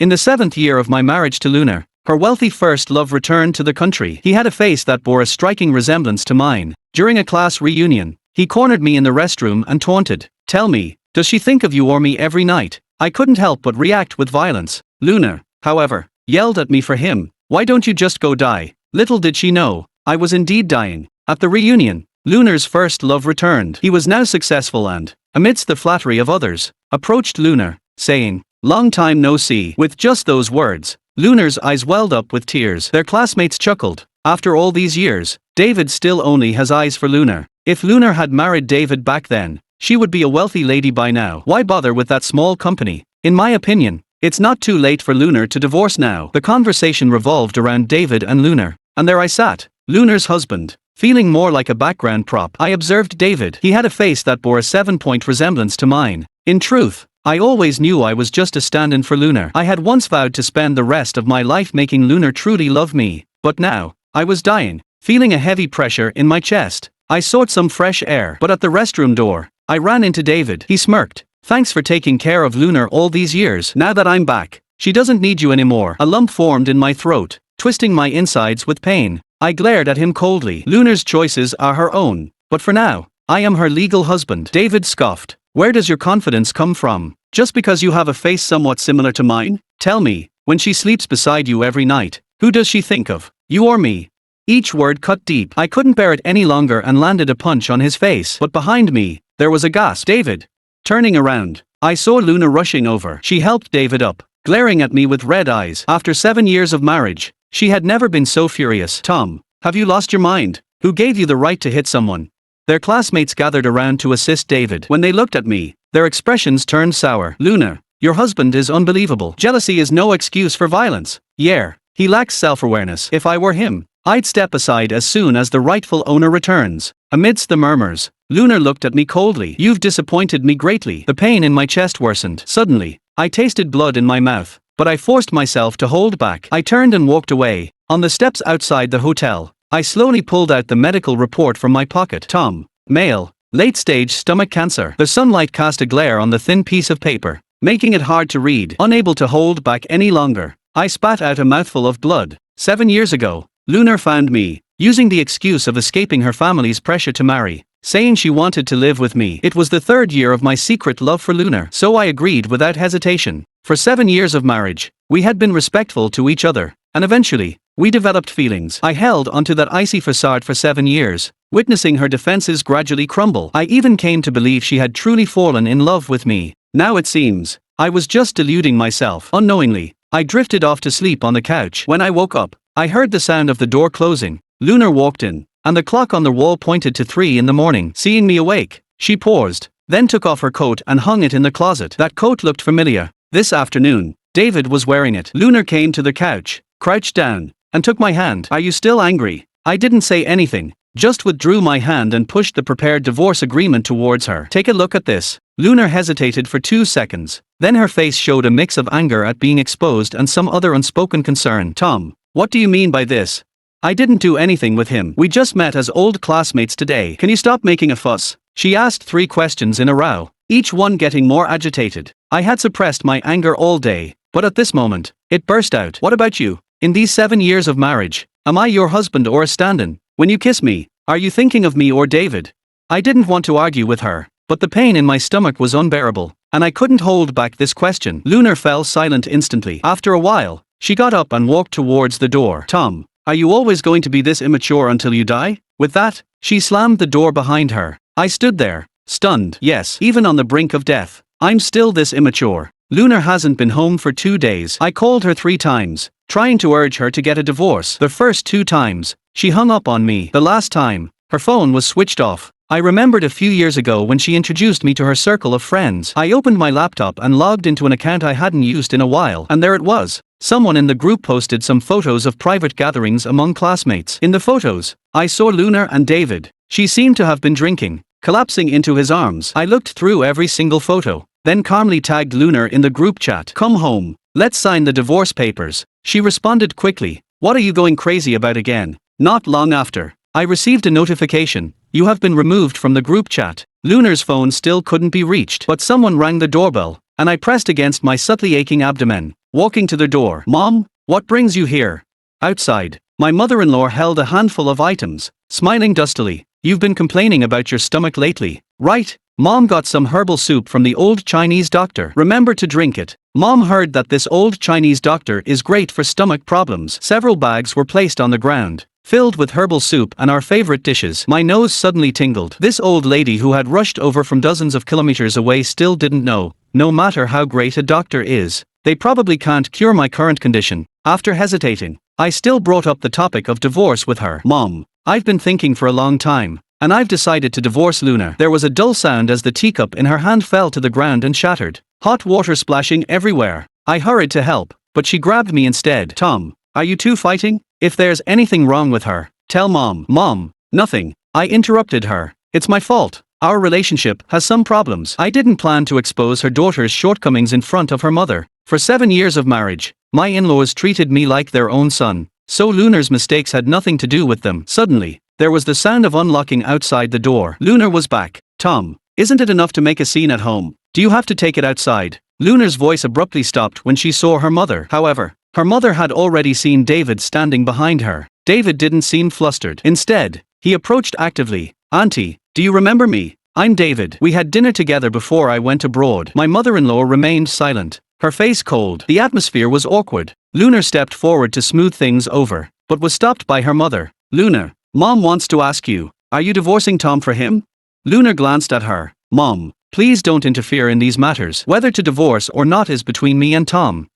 In the 7th year of my marriage to Lunar, her wealthy first love returned to the country. He had a face that bore a striking resemblance to mine. During a class reunion, he cornered me in the restroom and taunted, "Tell me, does she think of you or me every night?" I couldn't help but react with violence. Lunar, however, yelled at me for him, "Why don't you just go die?" Little did she know, I was indeed dying. At the reunion, Lunar's first love returned. He was now successful and, amidst the flattery of others, approached Lunar, saying, "Long time no see." With just those words, Lunar's eyes welled up with tears. Their classmates chuckled. After all these years, David still only has eyes for Lunar. If Lunar had married David back then, she would be a wealthy lady by now. Why bother with that small company? In my opinion, it's not too late for Lunar to divorce now. The conversation revolved around David and Lunar, and there I sat, Lunar's husband, feeling more like a background prop. I observed David. He had a face that bore a 7-point resemblance to mine. In truth, I always knew I was just a stand-in for Lunar. I had once vowed to spend the rest of my life making Lunar truly love me, but now, I was dying, feeling a heavy pressure in my chest. I sought some fresh air, but at the restroom door, I ran into David. He smirked. "Thanks for taking care of Lunar all these years. Now that I'm back, she doesn't need you anymore." A lump formed in my throat, twisting my insides with pain. I glared at him coldly. Lunar's choices are her own, but for now, I am her legal husband. David scoffed. "Where does your confidence come from? Just because you have a face somewhat similar to mine? Tell me, when she sleeps beside you every night, who does she think of, you or me?" Each word cut deep. I couldn't bear it any longer and landed a punch on his face. But behind me, there was a gasp. "David!" Turning around, I saw Luna rushing over. She helped David up, glaring at me with red eyes. After 7 years of marriage, she had never been so furious. "Tom, have you lost your mind? Who gave you the right to hit someone?" Their classmates gathered around to assist David. When they looked at me, their expressions turned sour. "Luna, your husband is unbelievable. Jealousy is no excuse for violence. Yeah, he lacks self-awareness. If I were him, I'd step aside as soon as the rightful owner returns." Amidst the murmurs, Lunar looked at me coldly. "You've disappointed me greatly." The pain in my chest worsened. Suddenly, I tasted blood in my mouth, but I forced myself to hold back. I turned and walked away. On the steps outside the hotel, I slowly pulled out the medical report from my pocket. "Tom, male, late-stage stomach cancer." The sunlight cast a glare on the thin piece of paper, making it hard to read. Unable to hold back any longer, I spat out a mouthful of blood. 7 years ago, Lunar found me, using the excuse of escaping her family's pressure to marry, saying she wanted to live with me. It was the 3rd year of my secret love for Lunar, so I agreed without hesitation. For 7 years of marriage, we had been respectful to each other, and eventually, we developed feelings. I held onto that icy facade for 7 years, witnessing her defenses gradually crumble. I even came to believe she had truly fallen in love with me. Now it seems, I was just deluding myself. Unknowingly, I drifted off to sleep on the couch. When I woke up, I heard the sound of the door closing. Lunar walked in, and the clock on the wall pointed to 3 in the morning. Seeing me awake, she paused, then took off her coat and hung it in the closet. That coat looked familiar. This afternoon, David was wearing it. Lunar came to the couch, crouched down, and took my hand. "Are you still angry?" I didn't say anything, just withdrew my hand and pushed the prepared divorce agreement towards her. "Take a look at this." Lunar hesitated for 2 seconds, then her face showed a mix of anger at being exposed and some other unspoken concern. "Tom, what do you mean by this? I didn't do anything with him. We just met as old classmates today. Can you stop making a fuss?" She asked 3 questions in a row, each one getting more agitated. I had suppressed my anger all day, but at this moment, it burst out. "What about you? In these 7 years of marriage, am I your husband or a stand-in? When you kiss me, are you thinking of me or David?" I didn't want to argue with her, but the pain in my stomach was unbearable, and I couldn't hold back this question. Lunar fell silent instantly. After a while, she got up and walked towards the door. "Tom, are you always going to be this immature until you die?" With that, she slammed the door behind her. I stood there, stunned. Yes, even on the brink of death, I'm still this immature. Lunar hasn't been home for 2 days. I called her 3 times, trying to urge her to get a divorce. The first 2 times, she hung up on me. The last time, her phone was switched off. I remembered a few years ago when she introduced me to her circle of friends. I opened my laptop and logged into an account I hadn't used in a while, and there it was. Someone in the group posted some photos of private gatherings among classmates. In the photos, I saw Lunar and David. She seemed to have been drinking, collapsing into his arms. I looked through every single photo, then calmly tagged Lunar in the group chat. "Come home, let's sign the divorce papers." She responded quickly, "What are you going crazy about again?" Not long after, I received a notification. "You have been removed from the group chat." Lunar's phone still couldn't be reached, but someone rang the doorbell, and I pressed against my subtly aching abdomen, walking to the door. Mom, what brings you here? Outside, my mother-in-law held a handful of items, smiling dustily. You've been complaining about your stomach lately, right? Mom got some herbal soup from the old Chinese doctor. Remember to drink it. Mom heard that this old Chinese doctor is great for stomach problems. Several bags were placed on the ground, filled with herbal soup and our favorite dishes. My nose suddenly tingled. This old lady who had rushed over from dozens of kilometers away still didn't know, no matter how great a doctor is, they probably can't cure my current condition. After hesitating, I still brought up the topic of divorce with her. Mom, I've been thinking for a long time, and I've decided to divorce Luna. There was a dull sound as the teacup in her hand fell to the ground and shattered, hot water splashing everywhere. I hurried to help, but she grabbed me instead. Tom, are you two fighting? If there's anything wrong with her, tell Mom. Mom, nothing. I interrupted her. It's my fault. Our relationship has some problems. I didn't plan to expose her daughter's shortcomings in front of her mother. For 7 years of marriage, my in-laws treated me like their own son, so Luna's mistakes had nothing to do with them. Suddenly, there was the sound of unlocking outside the door. Luna was back. Tom, isn't it enough to make a scene at home? Do you have to take it outside? Luna's voice abruptly stopped when she saw her mother. However, her mother had already seen David standing behind her. David didn't seem flustered. Instead, he approached actively. Auntie, do you remember me? I'm David. We had dinner together before I went abroad. My mother-in-law remained silent, her face cold. The atmosphere was awkward. Luna stepped forward to smooth things over, but was stopped by her mother. Luna, Mom wants to ask you, are you divorcing Tom for him? Luna glanced at her. Mom, please don't interfere in these matters. Whether to divorce or not is between me and Tom.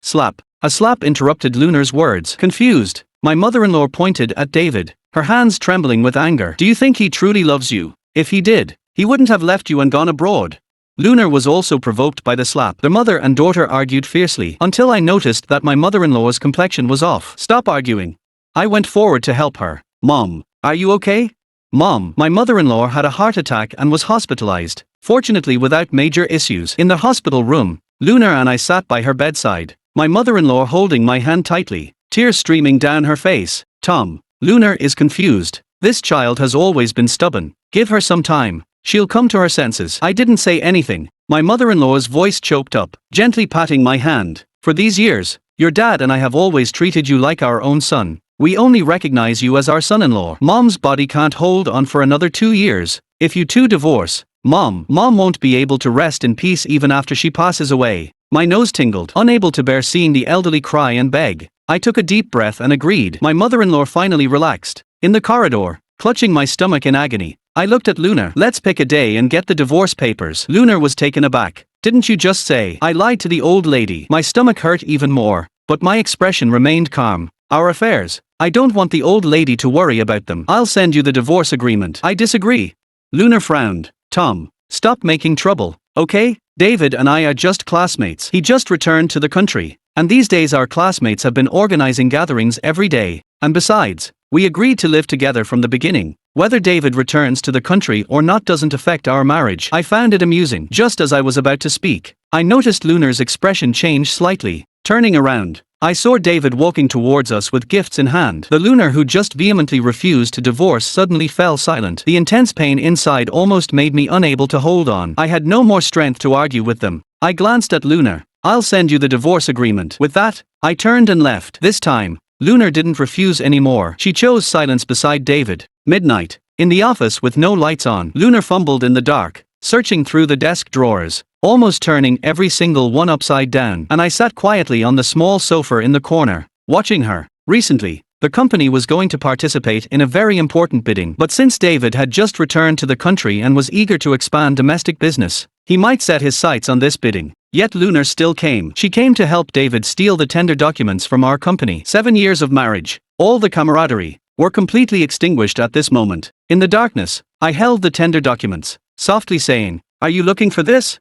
Slap. A slap interrupted Luna's words. Confused, my mother-in-law pointed at David, her hands trembling with anger. Do you think he truly loves you? If he did, he wouldn't have left you and gone abroad. Luna was also provoked by the slap. The mother and daughter argued fiercely until I noticed that my mother-in-law's complexion was off. Stop arguing. I went forward to help her. Mom, are you okay? Mom, my mother-in-law had a heart attack and was hospitalized, fortunately without major issues. In the hospital room, Luna and I sat by her bedside, my mother-in-law holding my hand tightly, tears streaming down her face. Tom, Luna is confused. This child has always been stubborn. Give her some time. She'll come to her senses. I didn't say anything. My mother-in-law's voice choked up, gently patting my hand. For these years, your dad and I have always treated you like our own son. We only recognize you as our son-in-law. Mom's body can't hold on for another 2 years. If you two divorce, Mom won't be able to rest in peace even after she passes away. My nose tingled, unable to bear seeing the elderly cry and beg. I took a deep breath and agreed. My mother-in-law finally relaxed. In the corridor, clutching my stomach in agony, I looked at Luna. Let's pick a day and get the divorce papers. Luna was taken aback. Didn't you just say I lied to the old lady? My stomach hurt even more, but my expression remained calm. Our affairs, I don't want the old lady to worry about them. I'll send you the divorce agreement. I disagree. Luna frowned. Tom, stop making trouble, okay? David and I are just classmates. He just returned to the country, and these days our classmates have been organizing gatherings every day. And besides, we agreed to live together from the beginning. Whether David returns to the country or not doesn't affect our marriage. I found it amusing. Just as I was about to speak, I noticed Luna's expression change slightly. Turning around, I saw David walking towards us with gifts in hand. The Luna who just vehemently refused to divorce suddenly fell silent. The intense pain inside almost made me unable to hold on. I had no more strength to argue with them. I glanced at Luna. I'll send you the divorce agreement. With that, I turned and left. This time, Luna didn't refuse anymore. She chose silence beside David. Midnight. In the office with no lights on, Luna fumbled in the dark, searching through the desk drawers, almost turning every single one upside down, and I sat quietly on the small sofa in the corner, watching her. Recently, the company was going to participate in a very important bidding, but since David had just returned to the country and was eager to expand domestic business, he might set his sights on this bidding. Yet Luna still came. She came to help David steal the tender documents from our company. 7 years of marriage, all the camaraderie, were completely extinguished at this moment. In the darkness, I held the tender documents, softly saying, "Are you looking for this?"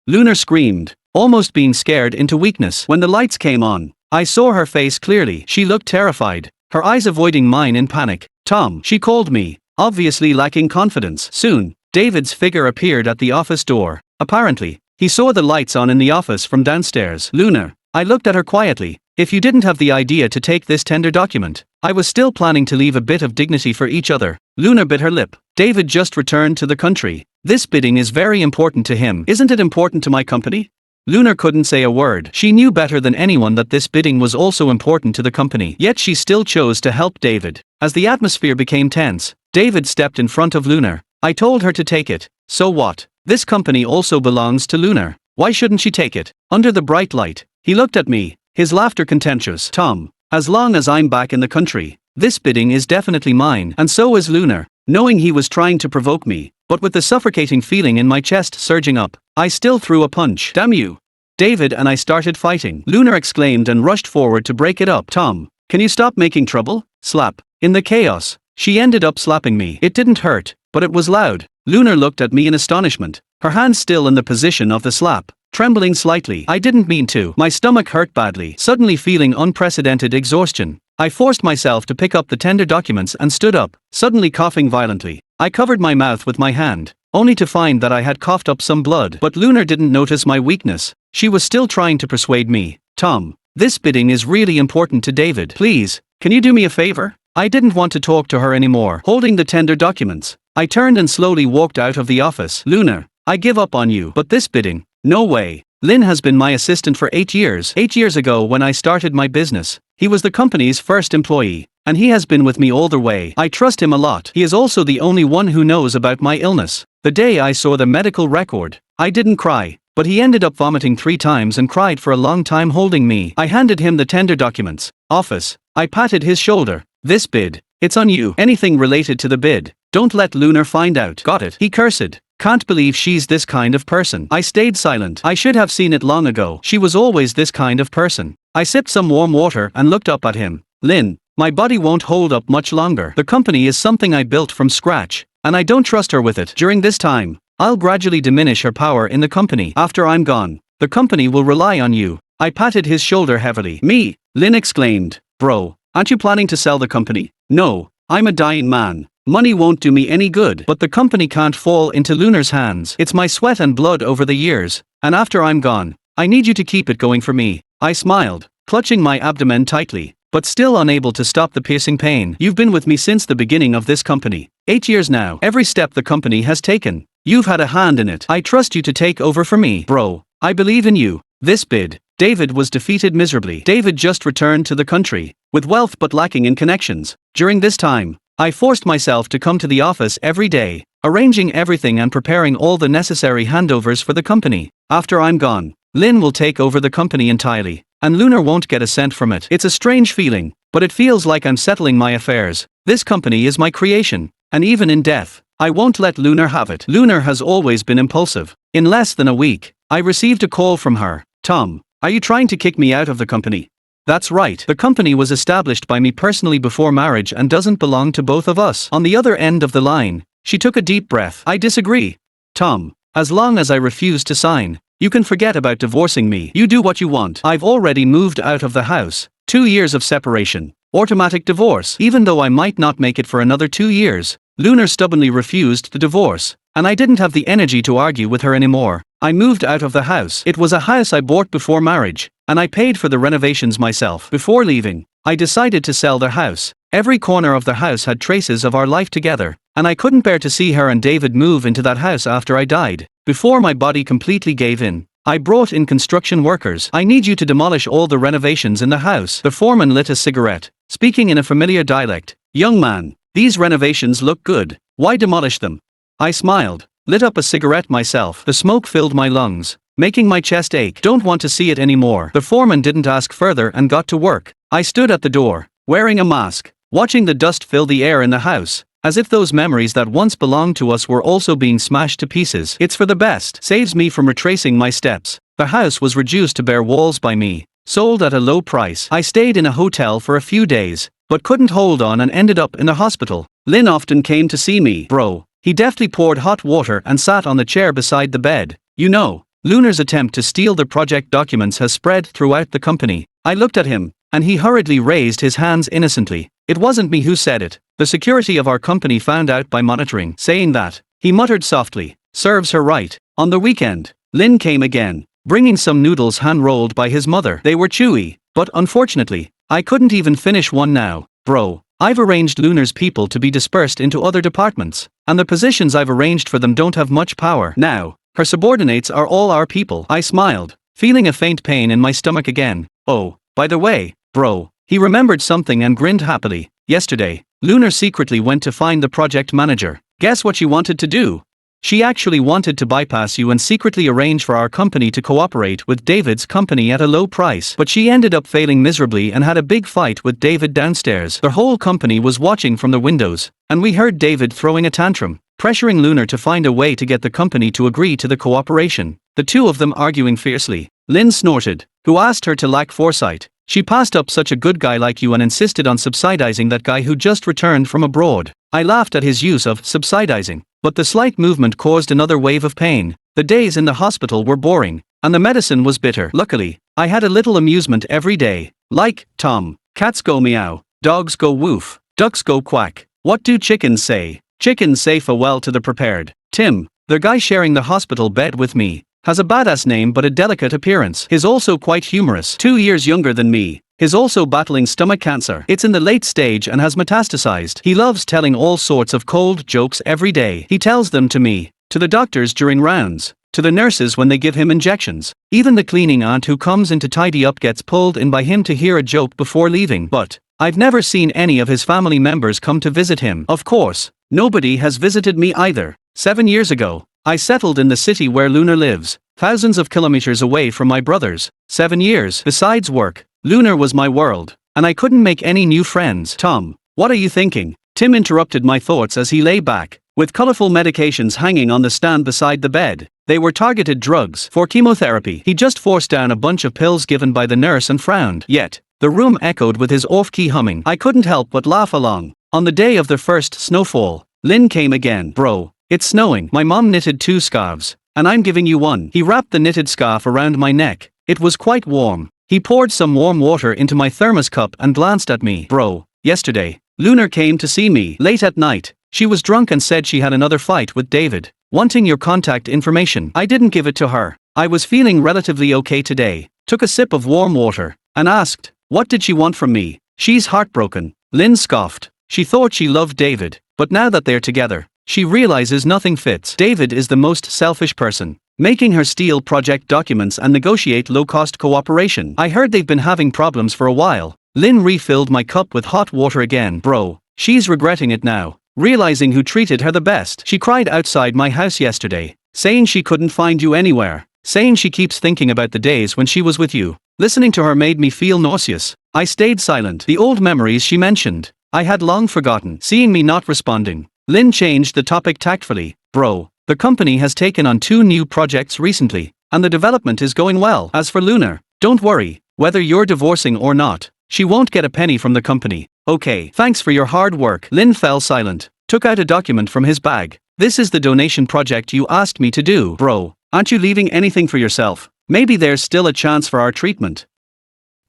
Luna screamed, almost being scared into weakness. When the lights came on, I saw her face clearly. She looked terrified, her eyes avoiding mine in panic. "Tom," she called me, obviously lacking confidence. Soon, David's figure appeared at the office door. Apparently, he saw the lights on in the office from downstairs. "Luna, I looked at her quietly. If you didn't have the idea to take this tender document, I was still planning to leave a bit of dignity for each other. Luna bit her lip. David just returned to the country. This bidding is very important to him. Isn't it important to my company? Luna couldn't say a word. She knew better than anyone that this bidding was also important to the company. Yet she still chose to help David. As the atmosphere became tense, David stepped in front of Luna. I told her to take it. So what? This company also belongs to Luna. Why shouldn't she take it? Under the bright light, he looked at me, his laughter contemptuous. Tom, as long as I'm back in the country, this bidding is definitely mine, and so is Luna. Knowing he was trying to provoke me, but with the suffocating feeling in my chest surging up, I still threw a punch. Damn you! David and I started fighting. Luna exclaimed and rushed forward to break it up. Tom, can you stop making trouble? Slap. In the chaos, she ended up slapping me. It didn't hurt, but it was loud. Luna looked at me in astonishment, her hands still in the position of the slap, trembling slightly. I didn't mean to. My stomach hurt badly, suddenly feeling unprecedented exhaustion. I forced myself to pick up the tender documents and stood up, suddenly coughing violently. I covered my mouth with my hand, only to find that I had coughed up some blood. But Luna didn't notice my weakness. She was still trying to persuade me. Tom, this bidding is really important to David. Please, can you do me a favor? I didn't want to talk to her anymore. Holding the tender documents, I turned and slowly walked out of the office. Luna, I give up on you. But this bidding? No way. Lynn has been my assistant for 8 years. 8 years ago when I started my business, he was the company's first employee, and he has been with me all the way. I trust him a lot. He is also the only one who knows about my illness. The day I saw the medical record, I didn't cry, but he ended up vomiting 3 times and cried for a long time holding me. I handed him the tender documents. Office. I patted his shoulder. This bid, it's on you. Anything related to the bid, don't let Luna find out. Got it? He cursed. Can't believe she's this kind of person. I stayed silent. I should have seen it long ago. She was always this kind of person. I sipped some warm water and looked up at him. Lynn, my body won't hold up much longer. The company is something I built from scratch, and I don't trust her with it. During this time, I'll gradually diminish her power in the company. After I'm gone, the company will rely on you. I patted his shoulder heavily. Me? Lynn exclaimed. Bro, aren't you planning to sell the company? No, I'm a dying man. Money won't do me any good. But the company can't fall into Luna's hands. It's my sweat and blood over the years, and after I'm gone, I need you to keep it going for me. I smiled, clutching my abdomen tightly, but still unable to stop the piercing pain. You've been with me since the beginning of this company. 8 years now. Every step the company has taken, you've had a hand in it. I trust you to take over for me. Bro, I believe in you. This bid, David was defeated miserably. David just returned to the country, with wealth but lacking in connections. During this time, I forced myself to come to the office every day, arranging everything and preparing all the necessary handovers for the company. After I'm gone, Lynn will take over the company entirely, and Luna won't get a cent from it. It's a strange feeling, but it feels like I'm settling my affairs. This company is my creation, and even in death, I won't let Luna have it. Luna has always been impulsive. In less than a week, I received a call from her. Tom, are you trying to kick me out of the company? That's right. The company was established by me personally before marriage and doesn't belong to both of us. On the other end of the line, she took a deep breath. I disagree. Tom, as long as I refuse to sign, you can forget about divorcing me. You do what you want. I've already moved out of the house. 2 years of separation. Automatic divorce. Even though I might not make it for another 2 years, Luna stubbornly refused the divorce, and I didn't have the energy to argue with her anymore. I moved out of the house. It was a house I bought before marriage, and I paid for the renovations myself. Before leaving, I decided to sell the house. Every corner of the house had traces of our life together, and I couldn't bear to see her and David move into that house after I died. Before my body completely gave in, I brought in construction workers. I need you to demolish all the renovations in the house. The foreman lit a cigarette, speaking in a familiar dialect. Young man, these renovations look good. Why demolish them? I smiled, lit up a cigarette myself. The smoke filled my lungs, making my chest ache. Don't want to see it anymore. The foreman didn't ask further and got to work. I stood at the door, wearing a mask, watching the dust fill the air in the house, as if those memories that once belonged to us were also being smashed to pieces. It's for the best. Saves me from retracing my steps. The house was reduced to bare walls by me, sold at a low price. I stayed in a hotel for a few days, but couldn't hold on and ended up in the hospital. Lynn often came to see me. Bro, he deftly poured hot water and sat on the chair beside the bed. You know, Luna's attempt to steal the project documents has spread throughout the company. I looked at him, and he hurriedly raised his hands innocently. It wasn't me who said it. The security of our company found out by monitoring. Saying that, he muttered softly, serves her right. On the weekend, Lynn came again. bringing some noodles hand-rolled by his mother. They were chewy, but unfortunately, I couldn't even finish one now. Bro, I've arranged Lunar's people to be dispersed into other departments, and the positions I've arranged for them don't have much power. Now, her subordinates are all our people. I smiled, feeling a faint pain in my stomach again. Oh, by the way, bro, he remembered something and grinned happily. Yesterday, Lunar secretly went to find the project manager. Guess what she wanted to do? She actually wanted to bypass you and secretly arrange for our company to cooperate with David's company at a low price. But she ended up failing miserably and had a big fight with David downstairs. The whole company was watching from the windows, and we heard David throwing a tantrum, pressuring Lunar to find a way to get the company to agree to the cooperation. The two of them arguing fiercely. Lynn snorted. Who asked her to lack foresight? She passed up such a good guy like you and insisted on subsidizing that guy who just returned from abroad. I laughed at his use of subsidizing, but the slight movement caused another wave of pain. The days in the hospital were boring, and the medicine was bitter. Luckily, I had a little amusement every day. Like, Tom, cats go meow, dogs go woof, ducks go quack. What do chickens say? Chickens say farewell to the prepared. Tim, the guy sharing the hospital bed with me, has a badass name but a delicate appearance. He's also quite humorous. 2 years younger than me. He's also battling stomach cancer. It's in the late stage and has metastasized. He loves telling all sorts of cold jokes every day. He tells them to me, to the doctors during rounds, to the nurses when they give him injections. Even the cleaning aunt who comes in to tidy up gets pulled in by him to hear a joke before leaving. But I've never seen any of his family members come to visit him. Of course, nobody has visited me either. 7 years ago, I settled in the city where Lunar lives, thousands of kilometers away from my brothers. 7 years. Besides work, Lunar was my world, and I couldn't make any new friends. Tom, what are you thinking? Tim interrupted my thoughts as he lay back, with colorful medications hanging on the stand beside the bed. They were targeted drugs for chemotherapy. He just forced down a bunch of pills given by the nurse and frowned. Yet, the room echoed with his off-key humming. I couldn't help but laugh along. On the day of the first snowfall, Lynn came again. Bro, it's snowing. My mom knitted 2 scarves, and I'm giving you one. He wrapped the knitted scarf around my neck. It was quite warm. He poured some warm water into my thermos cup and glanced at me. Bro, yesterday, Lunar came to see me late at night. She was drunk and said she had another fight with David, wanting your contact information. I didn't give it to her. I was feeling relatively okay today, took a sip of warm water, and asked, what did she want from me? She's heartbroken. Lynn scoffed. She thought she loved David, but now that they're together, she realizes nothing fits. David is the most selfish person, making her steal project documents and negotiate low-cost cooperation. I heard they've been having problems for a while. Lynn refilled my cup with hot water again. Bro, she's regretting it now, realizing who treated her the best. She cried outside my house yesterday, saying she couldn't find you anywhere, saying she keeps thinking about the days when she was with you. Listening to her made me feel nauseous. I stayed silent. The old memories she mentioned, I had long forgotten. Seeing me not responding, Lynn changed the topic tactfully. Bro, the company has taken on 2 new projects recently, and the development is going well. As for Lunar, don't worry, whether you're divorcing or not, she won't get a penny from the company. Okay, thanks for your hard work. Lynn fell silent, took out a document from his bag. This is the donation project you asked me to do. Bro, aren't you leaving anything for yourself? Maybe there's still a chance for our treatment.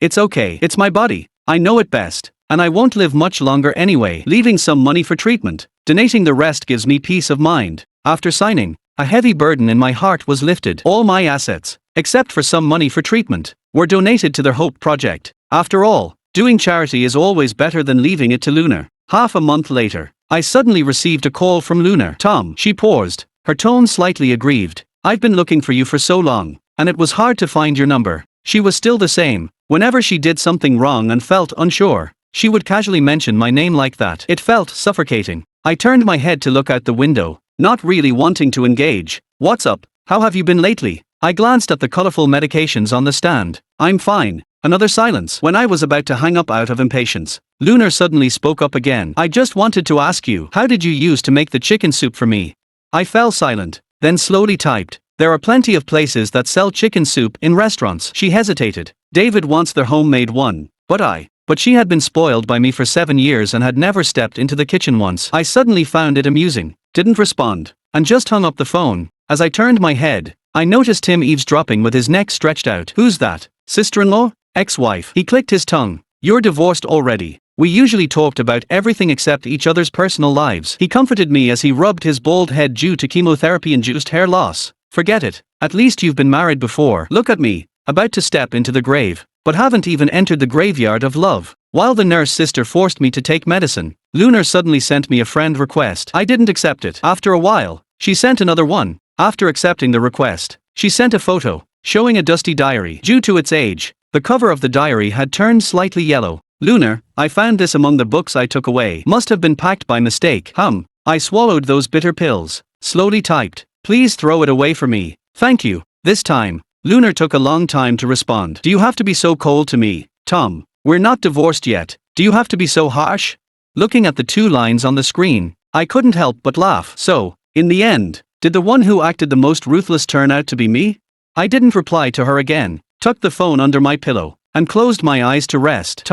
It's okay, it's my body, I know it best, and I won't live much longer anyway. Leaving some money for treatment, donating the rest gives me peace of mind. After signing, a heavy burden in my heart was lifted. All my assets, except for some money for treatment, were donated to the Hope Project. After all, doing charity is always better than leaving it to Lunar. Half a month later, I suddenly received a call from Lunar. Tom, she paused, her tone slightly aggrieved. I've been looking for you for so long, and it was hard to find your number. She was still the same. Whenever she did something wrong and felt unsure, she would casually mention my name like that. It felt suffocating. I turned my head to look out the window, not really wanting to engage. What's up? How have you been lately? I glanced at the colorful medications on the stand. I'm fine. Another silence. When I was about to hang up out of impatience, Lunar suddenly spoke up again. I just wanted to ask you, how did you use to make the chicken soup for me? I fell silent, then slowly typed. There are plenty of places that sell chicken soup in restaurants. She hesitated. David wants their homemade one, but she had been spoiled by me for 7 years and had never stepped into the kitchen once. I suddenly found it amusing, didn't respond, and just hung up the phone. As I turned my head, I noticed him eavesdropping with his neck stretched out. Who's that? Sister-in-law? Ex-wife? He clicked his tongue. You're divorced already. We usually talked about everything except each other's personal lives. He comforted me as he rubbed his bald head due to chemotherapy-induced hair loss. Forget it. At least you've been married before. Look at me, about to step into the grave, but haven't even entered the graveyard of love. While the nurse sister forced me to take medicine, Lunar suddenly sent me a friend request. I didn't accept it. After a while, she sent another one. After accepting the request, she sent a photo, showing a dusty diary. Due to its age, the cover of the diary had turned slightly yellow. Lunar, I found this among the books I took away. Must have been packed by mistake. I swallowed those bitter pills. Slowly typed. Please throw it away for me. Thank you. This time, Lunar took a long time to respond. Do you have to be so cold to me, Tom? We're not divorced yet. Do you have to be so harsh? Looking at the 2 lines on the screen, I couldn't help but laugh. So, in the end, did the one who acted the most ruthless turn out to be me? I didn't reply to her again, tucked the phone under my pillow, and closed my eyes to rest.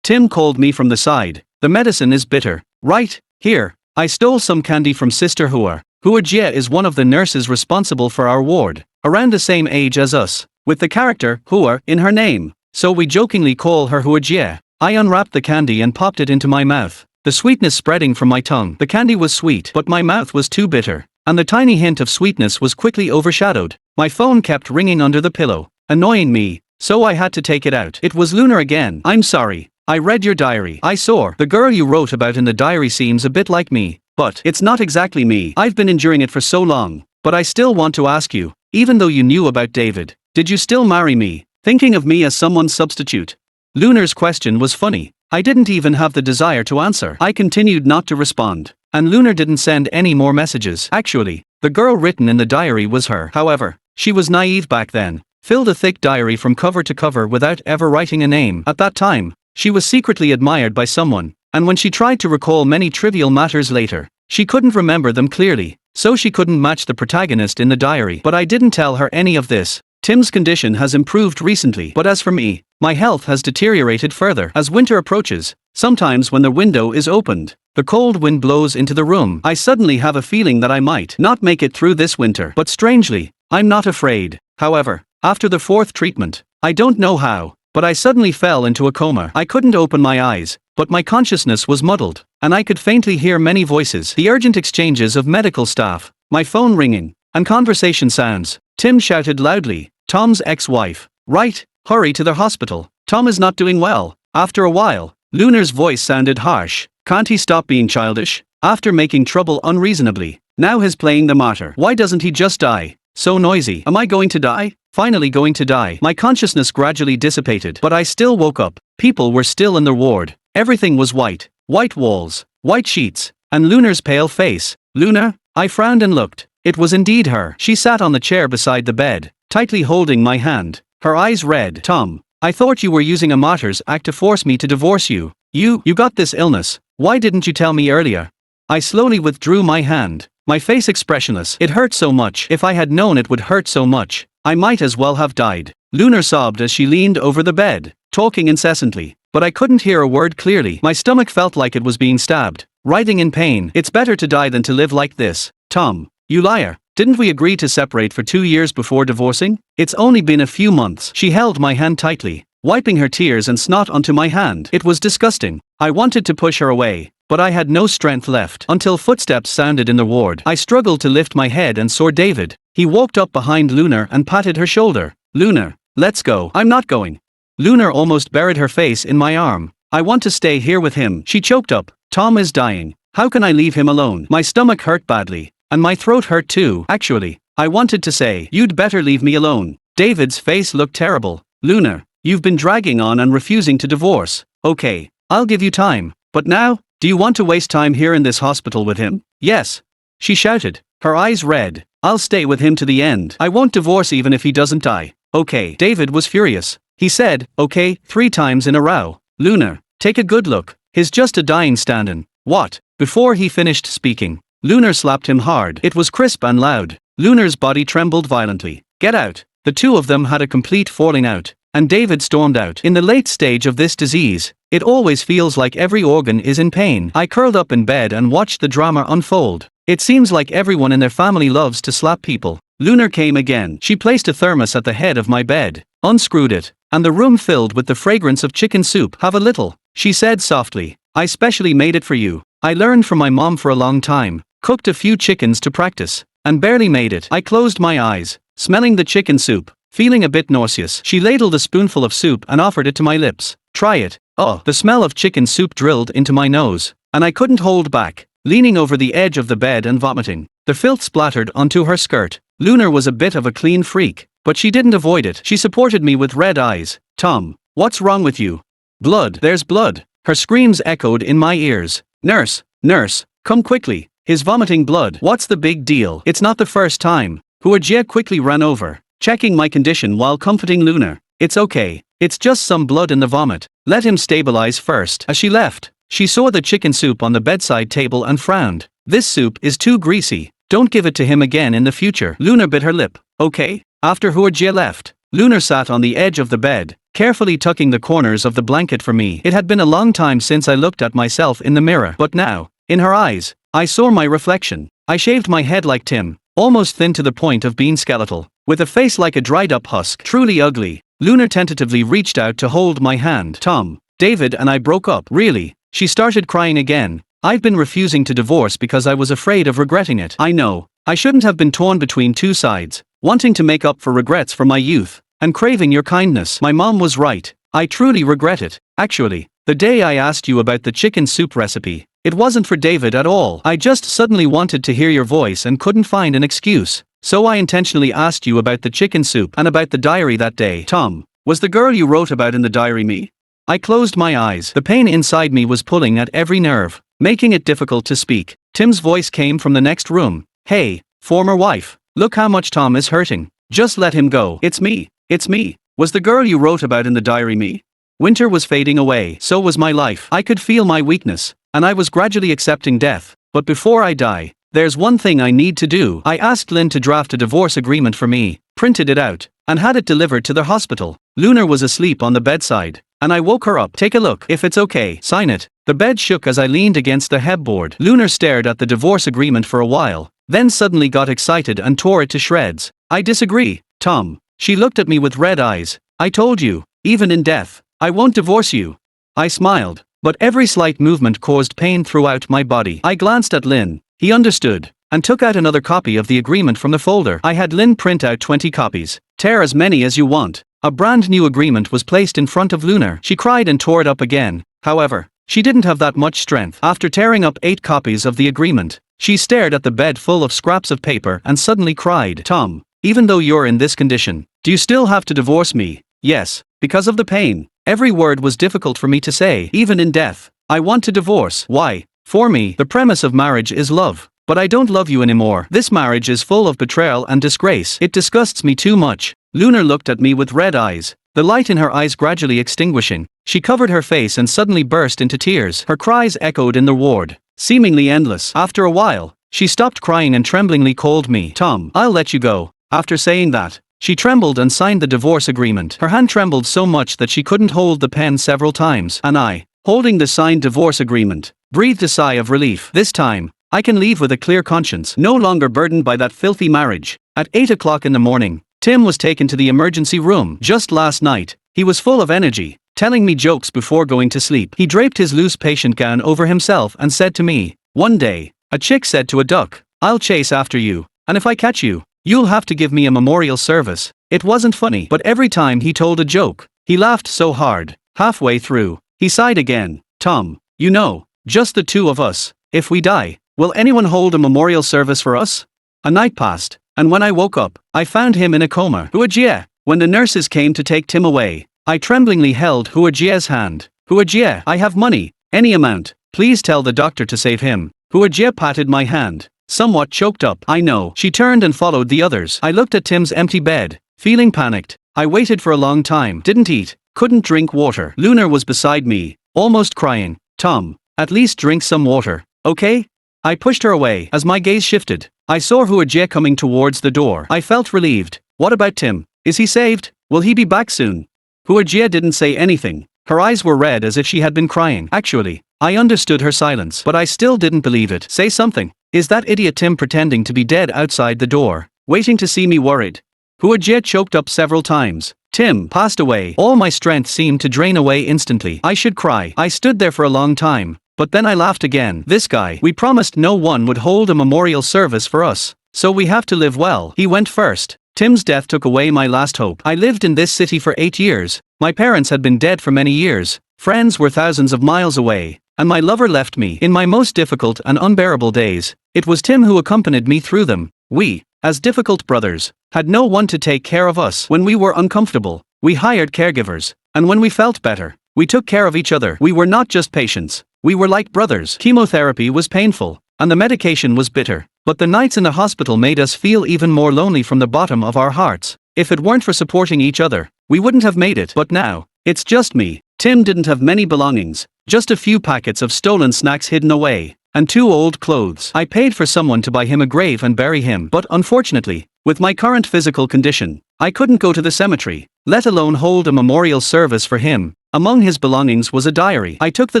Tim called me from the side. The medicine is bitter. Right, here. I stole some candy from Sister Hua. Hua Jie is one of the nurses responsible for our ward, around the same age as us, with the character Hua in her name, so we jokingly call her Hua Jie. I unwrapped the candy and popped it into my mouth, the sweetness spreading from my tongue. The candy was sweet, but my mouth was too bitter, and the tiny hint of sweetness was quickly overshadowed. My phone kept ringing under the pillow, annoying me, so I had to take it out. It was Lunar again. I'm sorry. I read your diary. I saw the girl you wrote about in the diary seems a bit like me, but it's not exactly me. I've been enduring it for so long, but I still want to ask you, even though you knew about David, did you still marry me, thinking of me as someone's substitute? Lunar's question was funny. I didn't even have the desire to answer. I continued not to respond, and Lunar didn't send any more messages. Actually, the girl written in the diary was her. However, she was naive back then, filled a thick diary from cover to cover without ever writing a name. At that time, she was secretly admired by someone, and when she tried to recall many trivial matters later, she couldn't remember them clearly, so she couldn't match the protagonist in the diary. But I didn't tell her any of this. Tim's condition has improved recently, but as for me, my health has deteriorated further. As winter approaches, sometimes when the window is opened, the cold wind blows into the room. I suddenly have a feeling that I might not make it through this winter. But strangely, I'm not afraid. However, after the 4th treatment, I don't know how, but I suddenly fell into a coma. I couldn't open my eyes, but my consciousness was muddled, and I could faintly hear many voices. The urgent exchanges of medical staff, my phone ringing, and conversation sounds. Tim shouted loudly, Tom's ex-wife. Right, hurry to the hospital. Tom is not doing well. After a while, Lunar's voice sounded harsh. Can't he stop being childish? After making trouble unreasonably, now he's playing the martyr. Why doesn't he just die? So noisy. Am I going to die? Finally going to die. My consciousness gradually dissipated, but I still woke up. People were still in the ward. Everything was white. White walls, white sheets, and Lunar's pale face. Lunar? I frowned and looked. It was indeed her. She sat on the chair beside the bed, tightly holding my hand. Her eyes red. Tom, I thought you were using a martyr's act to force me to divorce you. You got this illness. Why didn't you tell me earlier? I slowly withdrew my hand, my face expressionless. It hurt so much. If I had known it would hurt so much, I might as well have died. Lunar sobbed as she leaned over the bed, talking incessantly, but I couldn't hear a word clearly. My stomach felt like it was being stabbed, writhing in pain. It's better to die than to live like this. Tom, you liar. Didn't we agree to separate for 2 years before divorcing? It's only been a few months. She held my hand tightly, wiping her tears and snot onto my hand. It was disgusting. I wanted to push her away, but I had no strength left. Until footsteps sounded in the ward. I struggled to lift my head and saw David. He walked up behind Lunar and patted her shoulder. Lunar, let's go. I'm not going. Lunar almost buried her face in my arm. I want to stay here with him. She choked up. Tom is dying. How can I leave him alone? My stomach hurt badly, and my throat hurt too. Actually, I wanted to say, you'd better leave me alone. David's face looked terrible. Lunar, you've been dragging on and refusing to divorce. Okay, I'll give you time. But now, do you want to waste time here in this hospital with him? Yes. She shouted, her eyes red. I'll stay with him to the end. I won't divorce even if he doesn't die. Okay. David was furious. He said, okay, 3 times in a row. Lunar, take a good look. He's just a dying stand-in. What? Before he finished speaking, Lunar slapped him hard. It was crisp and loud. Lunar's body trembled violently. Get out. The two of them had a complete falling out, and David stormed out. In the late stage of this disease, it always feels like every organ is in pain. I curled up in bed and watched the drama unfold. It seems like everyone in their family loves to slap people. Lunar came again. She placed a thermos at the head of my bed, unscrewed it, and the room filled with the fragrance of chicken soup. Have a little, she said softly. I specially made it for you. I learned from my mom for a long time, cooked a few chickens to practice, and barely made it. I closed my eyes, smelling the chicken soup. Feeling a bit nauseous, she ladled a spoonful of soup and offered it to my lips. Try it. Oh, the smell of chicken soup drilled into my nose, and I couldn't hold back, leaning over the edge of the bed and vomiting. The filth splattered onto her skirt. Lunar was a bit of a clean freak, but she didn't avoid it. She supported me with red eyes. Tom, what's wrong with you? Blood, there's blood. Her screams echoed in my ears. Nurse, nurse, come quickly. His vomiting blood. What's the big deal? It's not the first time. Huajie quickly ran over, checking my condition while comforting Lunar. It's okay. It's just some blood in the vomit. Let him stabilize first. As she left, she saw the chicken soup on the bedside table and frowned. This soup is too greasy. Don't give it to him again in the future. Lunar bit her lip. Okay. After Huajie left, Lunar sat on the edge of the bed, carefully tucking the corners of the blanket for me. It had been a long time since I looked at myself in the mirror, but now, in her eyes, I saw my reflection. I shaved my head like Tim, almost thin to the point of being skeletal, with a face like a dried-up husk, truly ugly. Lunar tentatively reached out to hold my hand. Tom, David and I broke up. Really? She started crying again. I've been refusing to divorce because I was afraid of regretting it. I know. I shouldn't have been torn between two sides, wanting to make up for regrets for my youth, and craving your kindness. My mom was right. I truly regret it. Actually, the day I asked you about the chicken soup recipe, it wasn't for David at all. I just suddenly wanted to hear your voice and couldn't find an excuse. So I intentionally asked you about the chicken soup and about the diary that day. Tom, was the girl you wrote about in the diary me? I closed my eyes. The pain inside me was pulling at every nerve, making it difficult to speak. Tim's voice came from the next room. Hey, former wife, look how much Tom is hurting. Just let him go. It's me. It's me. Was the girl you wrote about in the diary me? Winter was fading away. So was my life. I could feel my weakness, and I was gradually accepting death. But before I die, there's one thing I need to do. I asked Lynn to draft a divorce agreement for me, printed it out, and had it delivered to the hospital. Lunar was asleep on the bedside, and I woke her up. Take a look. If it's okay, sign it. The bed shook as I leaned against the headboard. Lunar stared at the divorce agreement for a while, then suddenly got excited and tore it to shreds. I disagree, Tom. She looked at me with red eyes. I told you, even in death, I won't divorce you. I smiled, but every slight movement caused pain throughout my body. I glanced at Lynn. He understood, and took out another copy of the agreement from the folder. I had Lynn print out 20 copies. Tear as many as you want. A brand new agreement was placed in front of Lunar. She cried and tore it up again. However, she didn't have that much strength. After tearing up 8 copies of the agreement, she stared at the bed full of scraps of paper and suddenly cried. Tom, even though you're in this condition, do you still have to divorce me? Yes, because of the pain. Every word was difficult for me to say. Even in death, I want to divorce. Why? For me, the premise of marriage is love. But I don't love you anymore. This marriage is full of betrayal and disgrace. It disgusts me too much. Lunar looked at me with red eyes, the light in her eyes gradually extinguishing. She covered her face and suddenly burst into tears. Her cries echoed in the ward, seemingly endless. After a while, she stopped crying and tremblingly called me. Tom, I'll let you go. After saying that, she trembled and signed the divorce agreement. Her hand trembled so much that she couldn't hold the pen several times. And I, holding the signed divorce agreement, breathed a sigh of relief. This time, I can leave with a clear conscience, no longer burdened by that filthy marriage. At 8 o'clock in the morning, Tim was taken to the emergency room. Just last night, he was full of energy, telling me jokes before going to sleep. He draped his loose patient gown over himself and said to me, one day, a chick said to a duck, I'll chase after you, and if I catch you, you'll have to give me a memorial service. It wasn't funny, but every time he told a joke, he laughed so hard. Halfway through, he sighed again. Tom, you know, just the two of us. If we die, will anyone hold a memorial service for us? A night passed, and when I woke up, I found him in a coma. Huajie. When the nurses came to take Tim away, I tremblingly held Huajie's hand. Huajie, I have money, any amount. Please tell the doctor to save him. Huajie patted my hand, somewhat choked up. I know. She turned and followed the others. I looked at Tim's empty bed, feeling panicked. I waited for a long time. Didn't eat, couldn't drink water. Lunar was beside me, almost crying. Tom, at least drink some water, okay? I pushed her away. As my gaze shifted, I saw Huajie coming towards the door. I felt relieved. What about Tim? Is he saved? Will he be back soon? Huajie didn't say anything. Her eyes were red as if she had been crying. Actually, I understood her silence, but I still didn't believe it. Say something. Is that idiot Tim pretending to be dead outside the door, waiting to see me worried? Huajie choked up several times. Tim passed away. All my strength seemed to drain away instantly. I should cry. I stood there for a long time, but then I laughed again. This guy, we promised no one would hold a memorial service for us, so we have to live well. He went first. Tim's death took away my last hope. I lived in this city for 8 years. My parents had been dead for many years. Friends were thousands of miles away. And my lover left me in my most difficult and unbearable days. It was Tim who accompanied me through them. We, as difficult brothers, had no one to take care of us. When we were uncomfortable, we hired caregivers. And when we felt better, we took care of each other. We were not just patients. We were like brothers. Chemotherapy was painful, and the medication was bitter. But the nights in the hospital made us feel even more lonely from the bottom of our hearts. If it weren't for supporting each other, we wouldn't have made it. But now, it's just me. Tim didn't have many belongings, just a few packets of stolen snacks hidden away, and 2 old clothes. I paid for someone to buy him a grave and bury him. But unfortunately, with my current physical condition, I couldn't go to the cemetery, let alone hold a memorial service for him. Among his belongings was a diary. I took the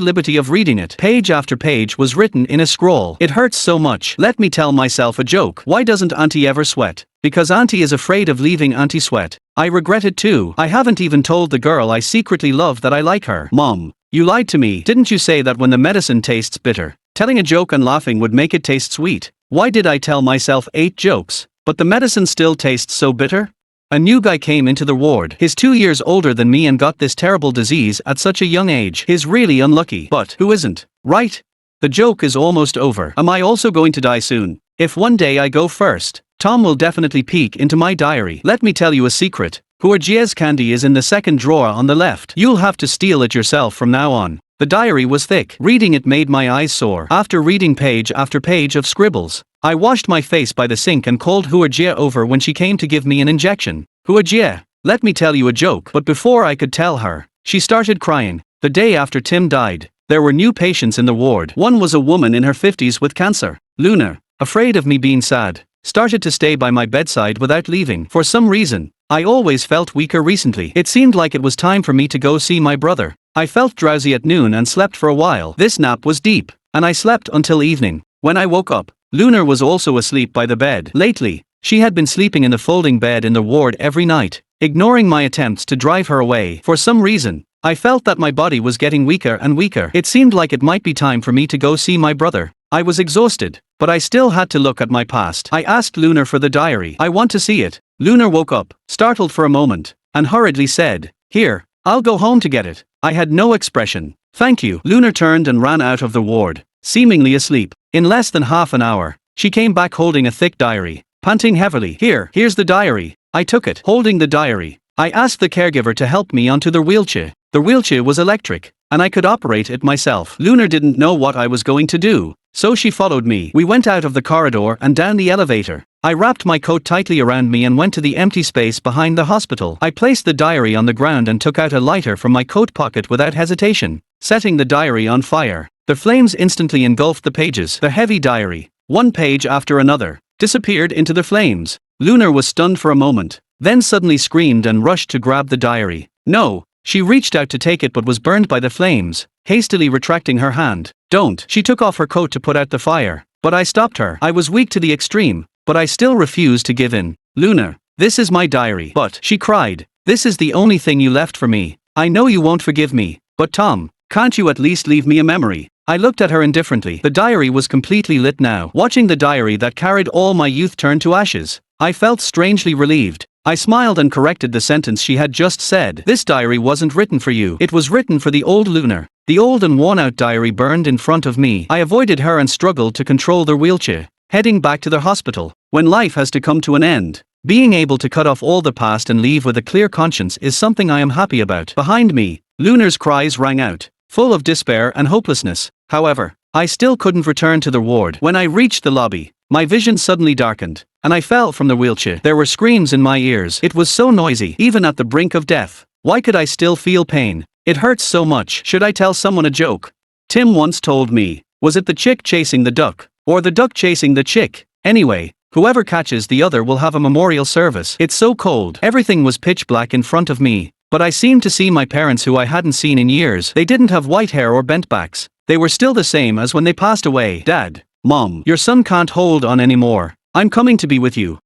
liberty of reading it. Page after page was written in a scroll. It hurts so much. Let me tell myself a joke. Why doesn't Auntie ever sweat? Because Auntie is afraid of leaving Auntie sweat. I regret it too. I haven't even told the girl I secretly love that I like her. Mom, you lied to me. Didn't you say that when the medicine tastes bitter, telling a joke and laughing would make it taste sweet? Why did I tell myself 8 jokes, but the medicine still tastes so bitter? A new guy came into the ward. He's 2 years older than me and got this terrible disease at such a young age. He's really unlucky. But who isn't? Right? The joke is almost over. Am I also going to die soon? If one day I go first, Tom will definitely peek into my diary. Let me tell you a secret. Huarjia's candy is in the second drawer on the left. You'll have to steal it yourself from now on. The diary was thick. Reading it made my eyes sore. After reading page after page of scribbles, I washed my face by the sink and called Huarjia over when she came to give me an injection. Huarjia, let me tell you a joke. But before I could tell her, she started crying. The day after Tim died, there were new patients in the ward. One was a woman in her 50s with cancer. Luna, afraid of me being sad, started to stay by my bedside without leaving. For some reason, I always felt weaker recently. It seemed like it was time for me to go see my brother. I felt drowsy at noon and slept for a while. This nap was deep, and I slept until evening. When I woke up, Luna was also asleep by the bed. Lately, she had been sleeping in the folding bed in the ward every night, ignoring my attempts to drive her away. For some reason, I felt that my body was getting weaker and weaker. It seemed like it might be time for me to go see my brother. I was exhausted, but I still had to look at my past. I asked Luna for the diary. I want to see it. Luna woke up, startled for a moment, and hurriedly said, "Here, I'll go home to get it." I had no expression. "Thank you." Luna turned and ran out of the ward, seemingly asleep. In less than half an hour, she came back holding a thick diary, panting heavily. Here's the diary." I took it. Holding the diary, I asked the caregiver to help me onto the wheelchair. The wheelchair was electric, and I could operate it myself. Luna didn't know what I was going to do, so she followed me. We went out of the corridor and down the elevator. I wrapped my coat tightly around me and went to the empty space behind the hospital. I placed the diary on the ground and took out a lighter from my coat pocket without hesitation, setting the diary on fire. The flames instantly engulfed the pages. The heavy diary, one page after another, disappeared into the flames. Luna was stunned for a moment, then suddenly screamed and rushed to grab the diary. No, she reached out to take it but was burned by the flames, hastily retracting her hand. "Don't." She took off her coat to put out the fire, but I stopped her. I was weak to the extreme, but I still refused to give in. "Luna, this is my diary." "But," she cried, "this is the only thing you left for me. I know you won't forgive me, but Tom, can't you at least leave me a memory?" I looked at her indifferently. The diary was completely lit now. Watching the diary that carried all my youth turn to ashes, I felt strangely relieved. I smiled and corrected the sentence she had just said. "This diary wasn't written for you. It was written for the old Luna." The old and worn-out diary burned in front of me. I avoided her and struggled to control the wheelchair, heading back to the hospital. When life has to come to an end, being able to cut off all the past and leave with a clear conscience is something I am happy about. Behind me, Luna's cries rang out, full of despair and hopelessness. However, I still couldn't return to the ward. When I reached the lobby, my vision suddenly darkened, and I fell from the wheelchair. There were screams in my ears. It was so noisy, even at the brink of death. Why could I still feel pain? It hurts so much. Should I tell someone a joke? Tim once told me, was it the chick chasing the duck, or the duck chasing the chick? Anyway, whoever catches the other will have a memorial service. It's so cold. Everything was pitch black in front of me, but I seemed to see my parents who I hadn't seen in years. They didn't have white hair or bent backs. They were still the same as when they passed away. "Dad, Mom, your son can't hold on anymore. I'm coming to be with you."